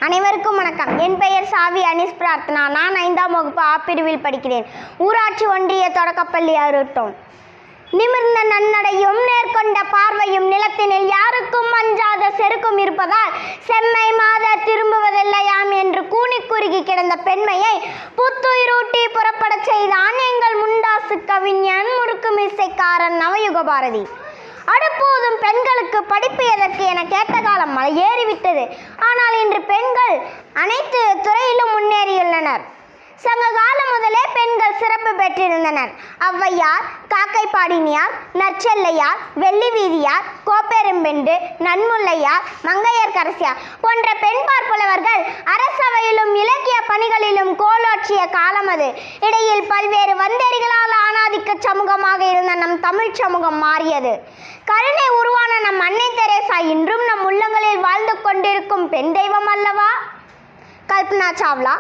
அனைவருக்கும் வணக்கம். என் பெயர் சாவி அனிஸ் பிரார்த்தனா. நான் 5ஆம் வகுப்பு ஆ பிரிவில் படிக்கிறேன். ஊராட்சி ஒன்றிய தொடக்கப்பள்ளி அருட்டோம். நிமிர்ந்த நன்னடையும் நேர்கொண்ட பார்வையும் நிலத்தினில் யாருக்கும் அஞ்சாத செருக்கும் இருப்பதால் செம்மை மாத திரும்புவதில்லையாம் என்று கூனி குறுகி கிடந்த பெண்மையை புத்துயிரூட்டி புறப்படச் செய்தான் எங்கள் முண்டாசு கவிஞன் முறுக்குமிசைக்காரன் நவயுக பாரதி. அடுப்போதும் பெண்களுக்கு படிப்பு எதற்கு என கேட்ட காலம் மலையேறிவிட்டது. ஆனால் இன்று பெண்கள் அனைத்து துறையிலும் முன்னேறியுள்ளனர். சங்க காலம் முதலே பெண்கள் சிறப்பு பெற்றிருந்தனர். ஔவையார், காக்கைப்பாடினியார், நற்செல்லையார், வெள்ளி வீதியார், கோப்பெரும்பெண்டு, நன்முல்லையார், மங்கையர்க்கரசியார் போன்ற பெண்பார் புலவர்கள் அரசவையிலும் இலக்கிய பணிகளிலும் கோலோற்றிய காலம் அது. இடையில் பல்வேறு வந்தேரிகளால் ஆணாதிக்க சமூகமாக இருந்த நம் தமிழ் சமூகம் மாறியது. கருணை உருவான நம் அன்னை தெரேசா இன்றும் நம் உள்ளங்களில் வாழ்ந்து கொண்டிருக்கும் பெண் தெய்வம் அல்லவா? கல்பனா சாவ்லா,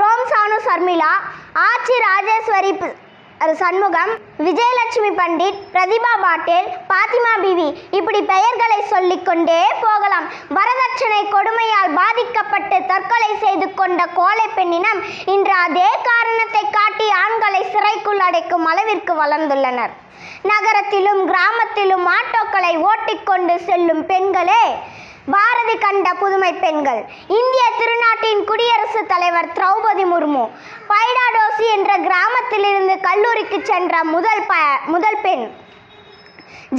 ரோம் சானு சர்மிளா, ஆச்சி ராஜேஸ்வரி சண்முகம், விஜயலட்சுமி பண்டிட், பிரதிபா பாட்டேல், பாத்திமா பிவி இப்படி பெயர்களை சொல்லிக்கொண்டே போகலாம். வரதட்சணை கொடுமையால் பாதிக்கப்பட்டு தற்கொலை செய்து கொண்ட கோழை பெண்ணினம் இன்று அதே காரணத்தை காட்டி ஆண்களை சிறைக்குள் அடைக்கும் அளவிற்கு வளர்ந்துள்ளனர். நகரத்திலும் கிராமத்திலும் ஆட்டோக்களை ஓட்டிக்கொண்டு செல்லும் பெண்களே பாரதி கண்ட புதுமை பெண்கள். இந்திய திருநாட்டின் குடியரசுத் தலைவர் திரௌபதி முர்மு பைடாடோசி என்ற கிராமத்திலிருந்து கல்லூரிக்கு சென்ற முதல் பெண்.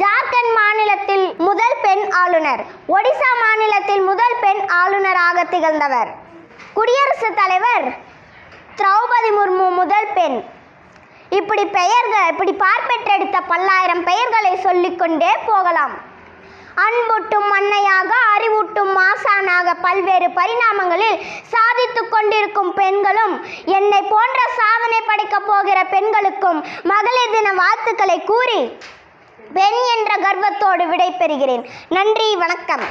ஜார்க்கண்ட் மாநிலத்தில் முதல் பெண் ஆளுநர். ஒடிசா மாநிலத்தில் முதல் பெண் ஆளுநராக திகழ்ந்தவர் குடியரசுத் தலைவர் திரௌபதி முர்மு முதல் பெண். இப்படி பார்ப்பெற்றெடுத்த பல்லாயிரம் பெயர்களை சொல்லிக்கொண்டே போகலாம். அன்பூட்டும் அன்னையாக, அறிவூட்டும் ஆசானாக பல்வேறு பரிணாமங்களில் சாதித்து கொண்டிருக்கும் பெண்களும் என்னை போன்ற சாதனை படைக்கப் போகிற பெண்களுக்கும் மகளிர் தின வாழ்த்துக்களை கூறி பெண் என்ற கர்வத்தோடு விடை பெறுகிறேன். நன்றி, வணக்கம்.